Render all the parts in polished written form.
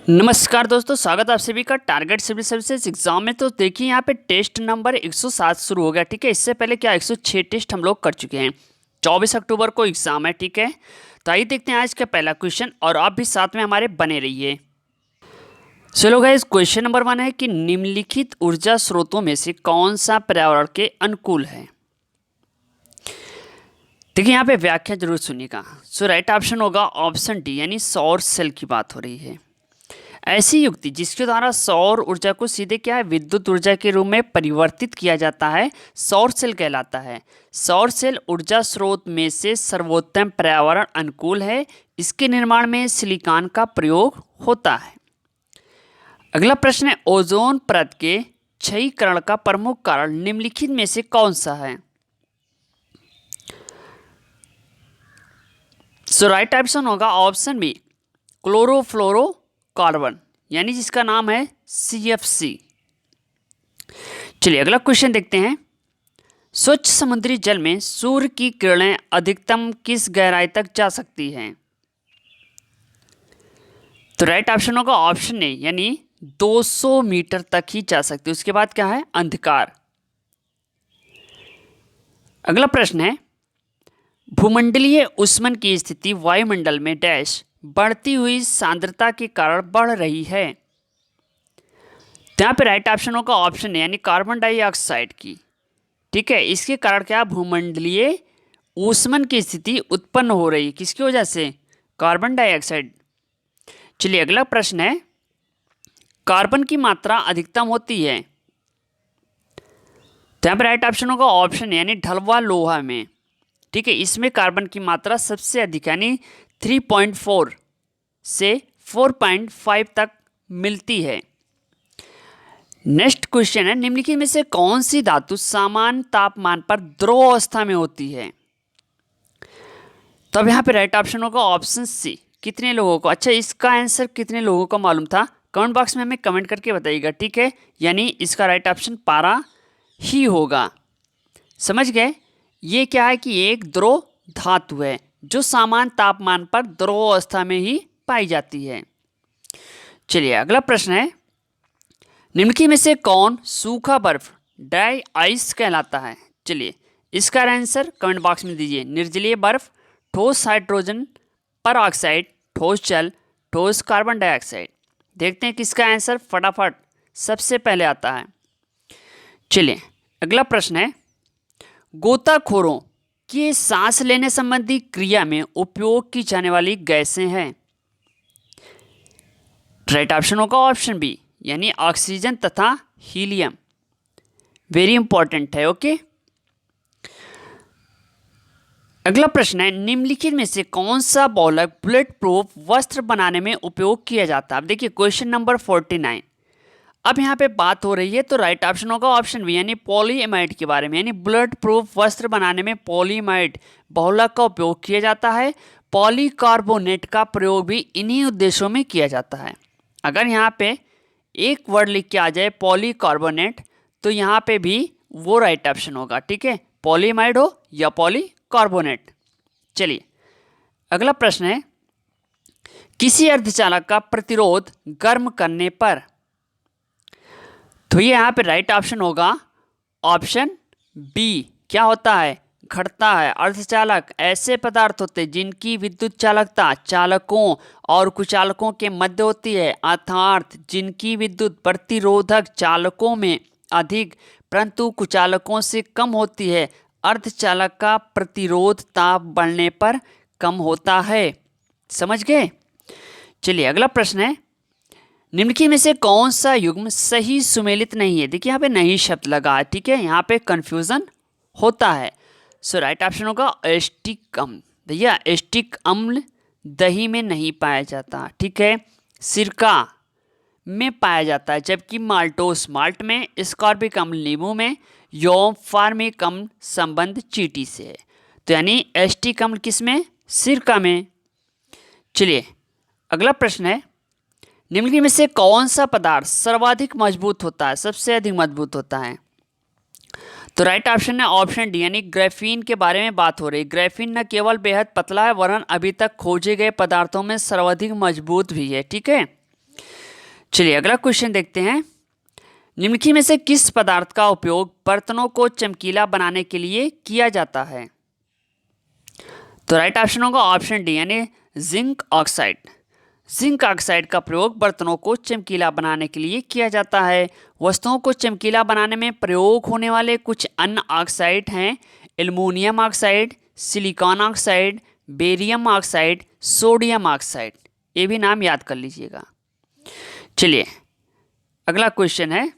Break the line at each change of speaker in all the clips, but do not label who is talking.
नमस्कार दोस्तों, स्वागत है आप सभी का टारगेट सिविल सर्विसेज एग्जाम में। तो देखिए यहाँ पे टेस्ट नंबर 107 शुरू हो गया। ठीक है, इससे पहले क्या 106 टेस्ट हम लोग कर चुके हैं। 24 अक्टूबर को एग्जाम है। ठीक है, तो आइए देखते हैं आज का पहला क्वेश्चन और आप भी साथ में हमारे बने रहिए। चलो गाइस, क्वेश्चन नंबर 1 है कि निम्नलिखित ऊर्जा स्रोतों में से कौन सा पर्यावरण के अनुकूल है। देखिए यहाँ पे व्याख्या जरूर सुनिएगा। सो राइट ऑप्शन होगा ऑप्शन डी, यानी सौर सेल की बात हो रही है। ऐसी युक्ति जिसके द्वारा सौर ऊर्जा को सीधे क्या है, विद्युत ऊर्जा के रूप में परिवर्तित किया जाता है, सौर सेल कहलाता है। सौर सेल ऊर्जा स्रोत में से सर्वोत्तम पर्यावरण अनुकूल है। इसके निर्माण में सिलिकॉन का प्रयोग होता है। अगला प्रश्न है, ओजोन परत के क्षयीकरण का प्रमुख कारण निम्नलिखित में से कौन सा है। सो राइट ऑप्शन होगा ऑप्शन बी, क्लोरोफ्लोरोकार्बन, यानी जिसका नाम है CFC। चलिए अगला क्वेश्चन देखते हैं। स्वच्छ समुद्री जल में सूर्य की किरणें अधिकतम किस गहराई तक जा सकती हैं। तो राइट ऑप्शन होगा ऑप्शन ए, यानी 200 मीटर तक ही जा सकती है। उसके बाद क्या है, अंधकार। अगला प्रश्न है, भूमंडलीय ऊष्मन की स्थिति वायुमंडल में डैश बढ़ती हुई सांद्रता के कारण बढ़ रही है। तो यहाँ पे राइट ऑप्शन होगा ऑप्शन ए, यानी कार्बन डाइऑक्साइड की। ठीक है, इसके कारण क्या, भूमंडलीय ऊष्मन की स्थिति उत्पन्न हो रही है। किसकी वजह से, कार्बन डाइऑक्साइड। चलिए अगला प्रश्न है, कार्बन की मात्रा अधिकतम होती है। तो यहाँ पे राइट ऑप्शन होगा ऑप्शन ए, यानी ढलवा लोहा में। ठीक है, इसमें कार्बन की मात्रा सबसे अधिक, यानी 3.4 से 4.5 तक मिलती है। नेक्स्ट क्वेश्चन है, निम्नलिखित में से कौन सी धातु सामान्य तापमान पर द्रव अवस्था में होती है। तब यहाँ पे राइट ऑप्शन होगा ऑप्शन सी। कितने लोगों को, अच्छा इसका आंसर कितने लोगों को मालूम था, कमेंट बॉक्स में हमें कमेंट करके बताइएगा। ठीक है, यानी इसका राइट ऑप्शन पारा ही होगा। समझ गए, ये क्या है कि एक द्रव धातु है जो सामान्य तापमान पर द्रव अवस्था में ही पाई जाती है। चलिए अगला प्रश्न है, निम्नलिखित में से कौन सूखा बर्फ ड्राई आइस कहलाता है। चलिए इसका आंसर कमेंट बॉक्स में दीजिए। निर्जलीय बर्फ, ठोस हाइड्रोजन परऑक्साइड, ठोस जल, ठोस कार्बन डाइऑक्साइड। देखते हैं किसका आंसर फटाफट सबसे पहले आता है। चलिए अगला प्रश्न है, गोताखोरों के सांस लेने संबंधी क्रिया में उपयोग की जाने वाली गैसें हैं। राइट ऑप्शन होगा ऑप्शन बी, यानी ऑक्सीजन तथा हीलियम। वेरी इंपॉर्टेंट है। ओके, अगला प्रश्न है, निम्नलिखित में से कौन सा बहुलक बुलेट प्रूफ वस्त्र बनाने में उपयोग किया जाता है। अब देखिए क्वेश्चन नंबर 49। अब यहाँ पे बात हो रही है, तो राइट ऑप्शन होगा ऑप्शन बी, यानी पॉलीएमाइड के बारे में। यानी बुलेट प्रूफ वस्त्र बनाने में पॉलीएमाइड बहुलक का उपयोग किया जाता है। पॉलीकार्बोनेट का प्रयोग भी इन्हीं उद्देश्यों में किया जाता है। अगर यहाँ पे एक वर्ड लिख के आ जाए पॉलीकार्बोनेट, तो यहाँ पे भी वो राइट ऑप्शन होगा। ठीक है, पॉलीएमाइड हो या पॉलीकार्बोनेट। चलिए अगला प्रश्न है, किसी अर्धचालक का प्रतिरोध गर्म करने पर। तो ये यहाँ पे राइट ऑप्शन होगा ऑप्शन बी। क्या होता है, घटता है। अर्धचालक ऐसे पदार्थ होते हैं जिनकी विद्युत चालकता चालकों और कुचालकों के मध्य होती है, अर्थात जिनकी विद्युत प्रतिरोधक चालकों में अधिक परंतु कुचालकों से कम होती है। अर्धचालक का प्रतिरोध ताप बढ़ने पर कम होता है। समझ गए। चलिए अगला प्रश्न है, निम्नलिखित में से कौन सा युग्म सही सुमेलित नहीं है। देखिए यहाँ पे नहीं शब्द लगा है। ठीक है, यहाँ पे कंफ्यूजन होता है। सो राइट ऑप्शन होगा एस्टिक अम्ल। भैया एस्टिक अम्ल दही में नहीं पाया जाता। ठीक है, सिरका में पाया जाता है, जबकि माल्टोस माल्ट में, स्कॉर्बिक अम्ल नींबू में, यौम फार्मिक अम्ल संबंध चींटी से है। तो यानी एस्टिक अम्ल किस में, सिरका में। चलिए अगला प्रश्न है, निम्नलिखित में से कौन सा पदार्थ सर्वाधिक मजबूत होता है, सबसे अधिक मजबूत होता है। तो राइट ऑप्शन है ऑप्शन डी, यानी ग्राफीन के बारे में बात हो रही है। ग्राफीन न केवल बेहद पतला है वरन अभी तक खोजे गए पदार्थों में सर्वाधिक मजबूत भी है। ठीक है, चलिए अगला क्वेश्चन देखते हैं। निम्नलिखित में से किस पदार्थ का उपयोग बर्तनों को चमकीला बनाने के लिए किया जाता है? तो राइट ऑप्शन होगा ऑप्शन डी यानी जिंक ऑक्साइड। जिंक ऑक्साइड का प्रयोग बर्तनों को चमकीला बनाने के लिए किया जाता है। वस्तुओं को चमकीला बनाने में प्रयोग होने वाले कुछ अन्य ऑक्साइड हैं aluminium oxide, silicon oxide, barium oxide, sodium oxide. ये भी नाम याद कर लीजिएगा। चलिए अगला क्वेश्चन है,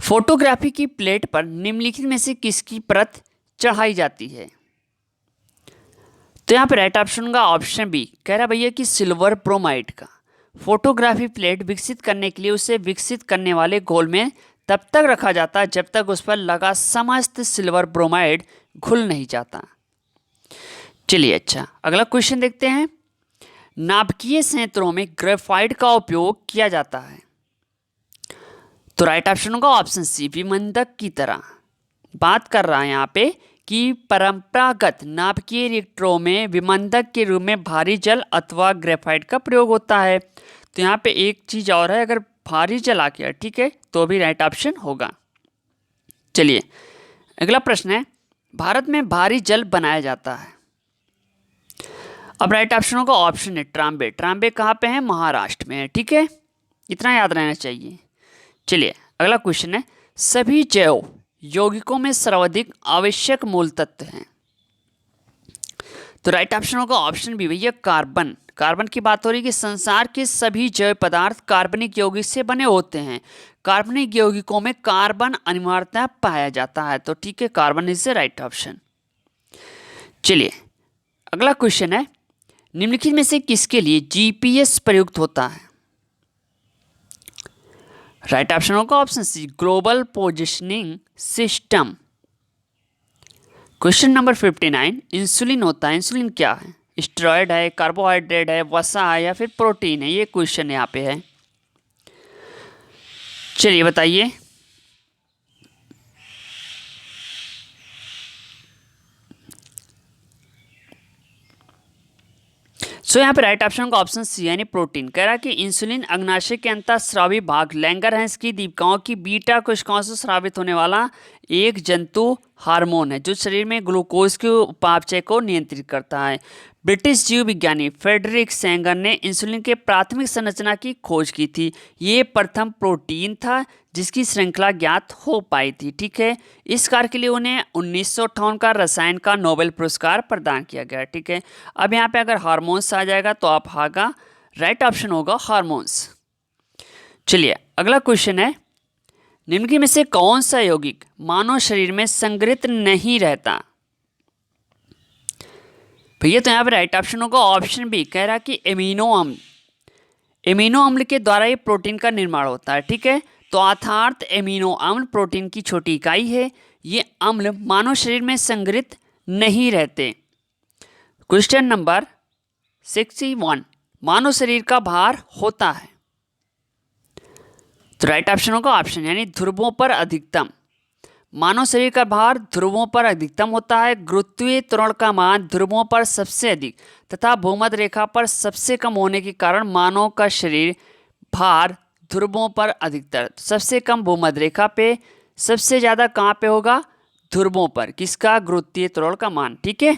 फोटोग्राफी की प्लेट पर निम्नलिखित में से किसकी परत चढ़ाई जाती है? तो यहाँ पे राइट ऑप्शन का ऑप्शन बी कह रहा भैया कि सिल्वर ब्रोमाइड का। फोटोग्राफी प्लेट विकसित करने के लिए उसे विकसित करने वाले घोल में तब तक रखा जाता है जब तक उस पर लगा समस्त सिल्वर ब्रोमाइड घुल नहीं जाता। चलिए अच्छा अगला क्वेश्चन देखते हैं। नाभिकीय संयंत्रों में ग्रेफाइट का उपयोग किया जाता है। तो राइट ऑप्शन होगा ऑप्शन सी विमंदक की तरह। बात कर रहा है यहाँ पे कि परंपरागत नाभिकीय रिएक्टरों में विमंदक के रूप में भारी जल अथवा ग्रेफाइट का प्रयोग होता है। तो यहाँ पे एक चीज़ और है, अगर भारी जल आ गया ठीक है तो भी राइट ऑप्शन होगा। चलिए अगला प्रश्न है, भारत में भारी जल बनाया जाता है। अब राइट ऑप्शन होगा ऑप्शन है ट्रांबे। ट्रांबे कहाँ पे है? महाराष्ट्र में है। ठीक है, इतना याद रहना चाहिए। चलिए अगला क्वेश्चन है, सभी जैव यौगिकों में सर्वाधिक आवश्यक मूल तत्व हैं। तो राइट ऑप्शन होगा ऑप्शन बी भैया कार्बन। कार्बन की बात हो रही है कि संसार के सभी जैव पदार्थ कार्बनिक यौगिक से बने होते हैं। कार्बनिक यौगिकों में कार्बन अनिवार्यतः पाया जाता है। तो ठीक है, carbon is the right option. चलिए अगला क्वेश्चन है, निम्नलिखित में से किसके लिए जीपीएस प्रयुक्त होता है? राइट ऑप्शन होगा option C global positioning system. Question number 59, insulin होता है। इंसुलिन क्या है? स्टेरॉयड है, कार्बोहाइड्रेट है, वसा है या फिर प्रोटीन है? ये क्वेश्चन यहाँ पे है। चलिए बताइए। सो यहाँ पे राइट ऑप्शन का ऑप्शन सी यानी प्रोटीन। कह रहा है कि इंसुलिन अग्नाशय के अंतःस्रावी भाग लैंगरहैंस की दीपिकाओं की बीटा कोशिकाओं से स्रावित होने वाला एक जंतु हार्मोन है जो शरीर में ग्लूकोज के उपापचय को नियंत्रित करता है। ब्रिटिश जीव विज्ञानी फ्रेडरिक सेंगर ने इंसुलिन के प्राथमिक संरचना की खोज की थी। ये प्रथम प्रोटीन था जिसकी श्रृंखला ज्ञात हो पाई थी। ठीक है, इस कार्य के लिए उन्हें 1958 का रसायन का नोबेल पुरस्कार प्रदान किया गया। ठीक है, अब यहाँ पे अगर हार्मोन्स आ जाएगा तो आप हागा राइट ऑप्शन होगा हार्मोन्स। चलिए अगला क्वेश्चन है, निम्नलिखित में से कौन सा यौगिक मानव शरीर में संग्रहित नहीं रहता? भैया तो यहाँ पे राइट ऑप्शन होगा ऑप्शन बी। कह रहा कि एमिनो अम्ल। एमिनो अम्ल के द्वारा ये प्रोटीन का निर्माण होता है। ठीक है, तो अर्थात एमिनो अम्ल प्रोटीन की छोटी इकाई है। ये अम्ल मानव शरीर में संग्रहित नहीं रहते। क्वेश्चन नंबर 61, मानव शरीर का भार होता है। तो राइट ऑप्शन होगा ऑप्शन यानी ध्रुवों पर अधिकतम। मानव शरीर का भार ध्रुवों पर अधिकतम होता है। गुरुत्वीय त्वरण का मान ध्रुवों पर सबसे अधिक तथा भूमध्य रेखा पर सबसे कम होने के कारण मानव का शरीर भार ध्रुवों पर अधिकतर, सबसे कम भूमध्य रेखा पे, सबसे ज़्यादा कहाँ पे होगा? ध्रुवों पर। किसका? गुरुत्वीय त्वरण का मान। ठीक है,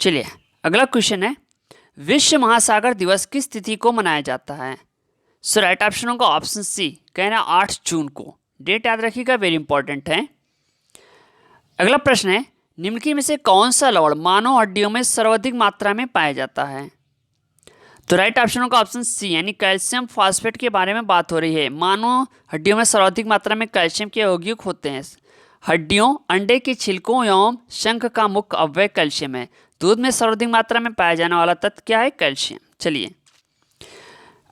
चलिए अगला क्वेश्चन है, विश्व महासागर दिवस किस तिथि को मनाया जाता है? सो राइट ऑप्शन होगा ऑप्शन सी। कहना 8 जून को। डेट याद रखिएगा, वेरी इंपॉर्टेंट है। अगला प्रश्न है, निम्नलिखित में से कौन सा लवण मानव हड्डियों में सर्वाधिक मात्रा में पाया जाता है? तो राइट ऑप्शन होगा ऑप्शन सी यानी कैल्शियम फॉस्फेट के बारे में बात हो रही है। मानव हड्डियों में सर्वाधिक मात्रा में कैल्शियम के यौगिक होते हैं। हड्डियों, अंडे के छिलकों एवं शंख का मुख्य अवयव कैल्शियम है। दूध में सर्वाधिक मात्रा में पाया जाने वाला तत्व क्या है? कैल्शियम। चलिए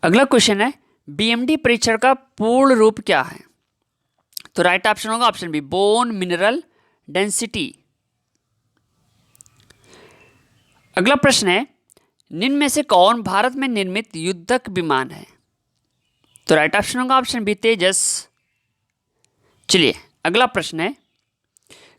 अगला क्वेश्चन है, बीएमडी परीक्षण का पूर्ण रूप क्या है? तो राइट ऑप्शन होगा option B bone mineral density. अगला प्रश्न है, निम्न में से कौन भारत में निर्मित युद्धक विमान है? तो राइट ऑप्शन होगा ऑप्शन बी तेजस। चलिए अगला प्रश्न है,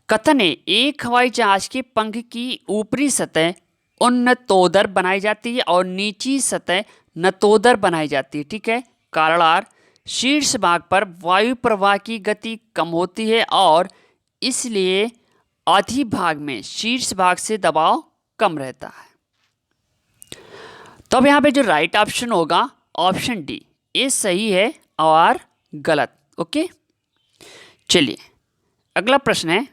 कथन है एक हवाई जहाज के पंख की ऊपरी सतह उन्नतोदर बनाई जाती है और नीची सतह नतोदर बनाई जाती है, ठीक है। कारण आर, शीर्ष भाग पर वायु प्रवाह की गति कम होती है और इसलिए अधिभाग में शीर्ष भाग से दबाव कम रहता है। तो अब यहाँ पे जो राइट ऑप्शन होगा ऑप्शन डी, ये सही है और गलत। ओके, चलिए अगला प्रश्न है,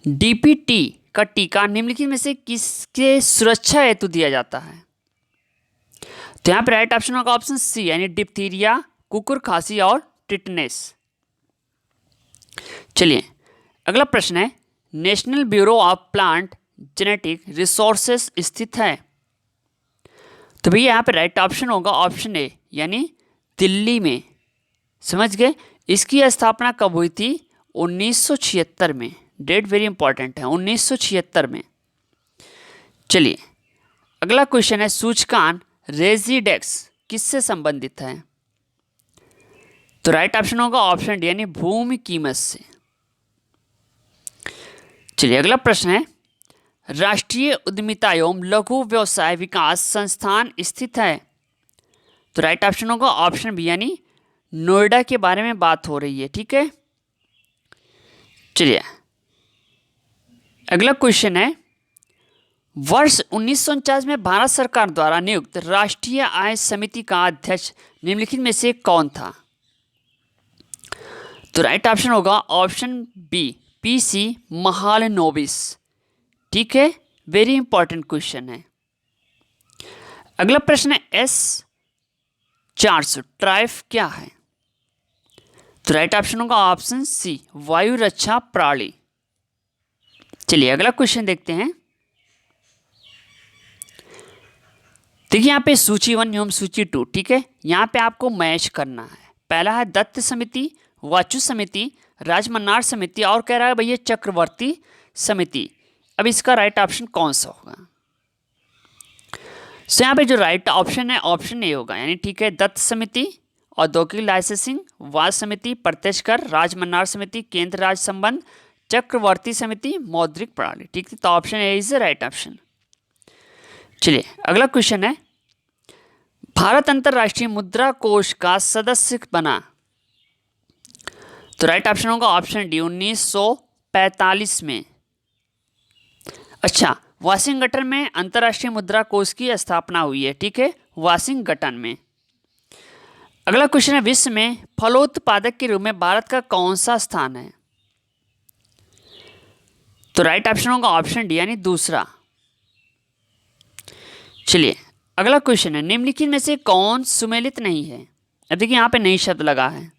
डीपीटी का टीका निम्नलिखित में से किसके सुरक्षा हेतु दिया जाता है? तो यहाँ पे राइट ऑप्शन होगा ऑप्शन सी, यानी डिप्थीरिया, कुकुर खांसी और टिटनेस। चलिए अगला प्रश्न है, national bureau of plant genetic resources स्थित है? तो भैया यहाँ पे राइट ऑप्शन होगा ऑप्शन ए, यानी दिल्ली में। समझ गए? इसकी स्थापना कब हुई थी? 1976 में। डेट वेरी इंपॉर्टेंट है, 1976 में। चलिए अगला क्वेश्चन है, सूचकांक रेजिडेक्स किससे संबंधित है? तो राइट ऑप्शन होगा ऑप्शन डी, यानी भूमि कीमत से। चलिए अगला प्रश्न है, राष्ट्रीय उद्यमिता एवं लघु व्यवसाय विकास संस्थान स्थित है? तो राइट ऑप्शन होगा ऑप्शन बी, यानी नोएडा के बारे में बात हो रही है, ठीक है। चलिए अगला क्वेश्चन है, वर्ष 1949 में भारत सरकार द्वारा नियुक्त राष्ट्रीय आय समिति का अध्यक्ष निम्नलिखित में से कौन था? तो राइट ऑप्शन होगा ऑप्शन बी, पीसी महालनोबिस, ठीक है। वेरी इंपॉर्टेंट क्वेश्चन है। अगला प्रश्न है, S-400 ट्राइफ क्या है? तो राइट ऑप्शन होगा ऑप्शन सी, वायु रक्षा प्रणाली। चलिए अगला क्वेश्चन देखते हैं। देखिए यहाँ पे सूची 1 एवं सूची 2, ठीक है। यहाँ पे आपको मैच करना है। पहला है दत्त समिति, वाचु समिति, राजमन्नार समिति और कह रहा है भैया चक्रवर्ती समिति। अब इसका राइट ऑप्शन कौन सा होगा? सो यहाँ पे जो राइट ऑप्शन है ऑप्शन ए होगा, यानी ठीक है, दत्त समिति, औद्योगिक लाइसेंसिंग, वाच समिति, प्रत्यक्ष कर, राजमन्नार समिति, केंद्र राज्य संबंध, चक्रवर्ती समिति, मौद्रिक प्रणाली, ठीक है। तो option A is the right option. चलिए अगला क्वेश्चन है, भारत अंतरराष्ट्रीय मुद्रा कोष का सदस्य बना? तो राइट ऑप्शन होगा ऑप्शन डी, 1945 में। अच्छा, वाशिंगटन में अंतरराष्ट्रीय मुद्रा कोष की स्थापना हुई है, ठीक है, वाशिंगटन में। अगला क्वेश्चन है, विश्व में फलोत्पादक के रूप में भारत का कौन सा स्थान है? तो राइट ऑप्शन होगा ऑप्शन डी, यानी दूसरा। चलिए अगला क्वेश्चन है, निम्नलिखित में से कौन सुमेलित नहीं है? अब देखिए यहाँ पे नई शब्द लगा है।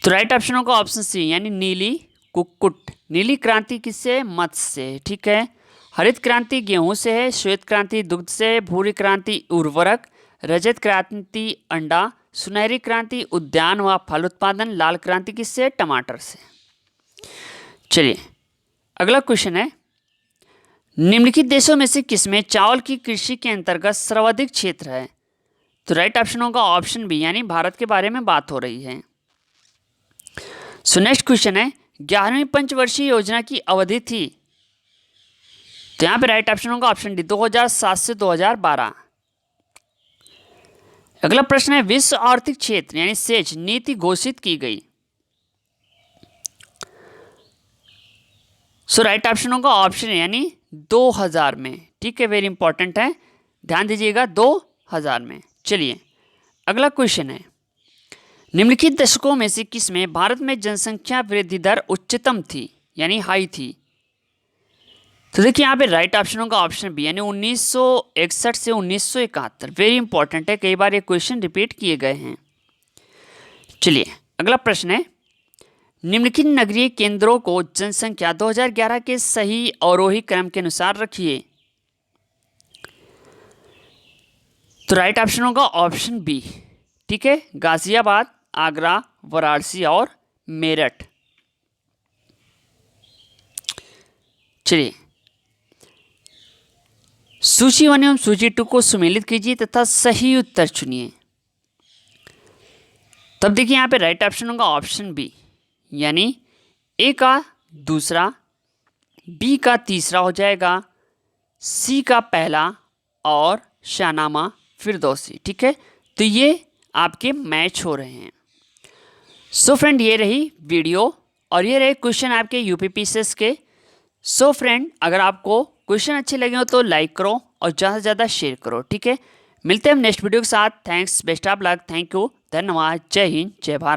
तो राइट ऑप्शन होगा ऑप्शन सी, यानी नीली कुक्कुट। नीली क्रांति किससे? मत्स्य से, ठीक है। हरित क्रांति गेहूं से है, श्वेत क्रांति दुग्ध से है, भूरी क्रांति उर्वरक, रजत क्रांति अंडा, सुनहरी क्रांति उद्यान व फल उत्पादन, लाल क्रांति किससे? टमाटर से। चलिए अगला क्वेश्चन है, निम्नलिखित देशों में से किसमें चावल की कृषि के अंतर्गत सर्वाधिक क्षेत्र है? तो राइट ऑप्शन होगा ऑप्शन बी, यानी भारत के बारे में बात हो रही है। सो नेक्स्ट क्वेश्चन है, 11वीं पंचवर्षीय योजना की अवधि थी? तो यहाँ पे राइट ऑप्शन होगा ऑप्शन डी, 2007 से 2012। अगला प्रश्न है, विश्व आर्थिक क्षेत्र यानी सेज नीति घोषित की गई? सो राइट ऑप्शन होगा ऑप्शन ए, यानी 2000 में, ठीक है। वेरी इंपॉर्टेंट है, ध्यान दीजिएगा, 2000 में। चलिए अगला क्वेश्चन है, निम्नलिखित दशकों में से किसमें भारत में जनसंख्या वृद्धि दर उच्चतम थी यानी हाई थी? तो देखिए यहाँ पे राइट ऑप्शन होगा ऑप्शन बी, यानी 1961 से 1971। वेरी इंपॉर्टेंट है, कई बार ये क्वेश्चन रिपीट किए गए हैं। चलिए अगला प्रश्न है, निम्नलिखित नगरीय केंद्रों को जनसंख्या 2011 के सही अवरोही क्रम के अनुसार रखिए। तो राइट ऑप्शन होगा ऑप्शन बी, ठीक है, गाजियाबाद, आगरा, वाराणसी और मेरठ। चलिए सूची 1 एवं सूची 2 को सुमेलित कीजिए तथा सही उत्तर चुनिए। तब देखिए यहाँ पे राइट ऑप्शन होगा ऑप्शन बी, यानी ए का दूसरा, बी का तीसरा हो जाएगा, सी का पहला और शाहनामा फिरदौसी। ठीक है, तो ये आपके मैच हो रहे हैं। सो फ्रेंड, ये रही वीडियो और ये रहे क्वेश्चन आपके यूपीपीसीएस के। सो फ्रेंड, अगर आपको क्वेश्चन अच्छे लगे हो तो लाइक करो और ज़्यादा से ज़्यादा शेयर करो। ठीक है, मिलते हैं हम नेक्स्ट वीडियो के साथ। Thanks, best of luck, thank you, धन्यवाद, जय हिंद, जय भारत।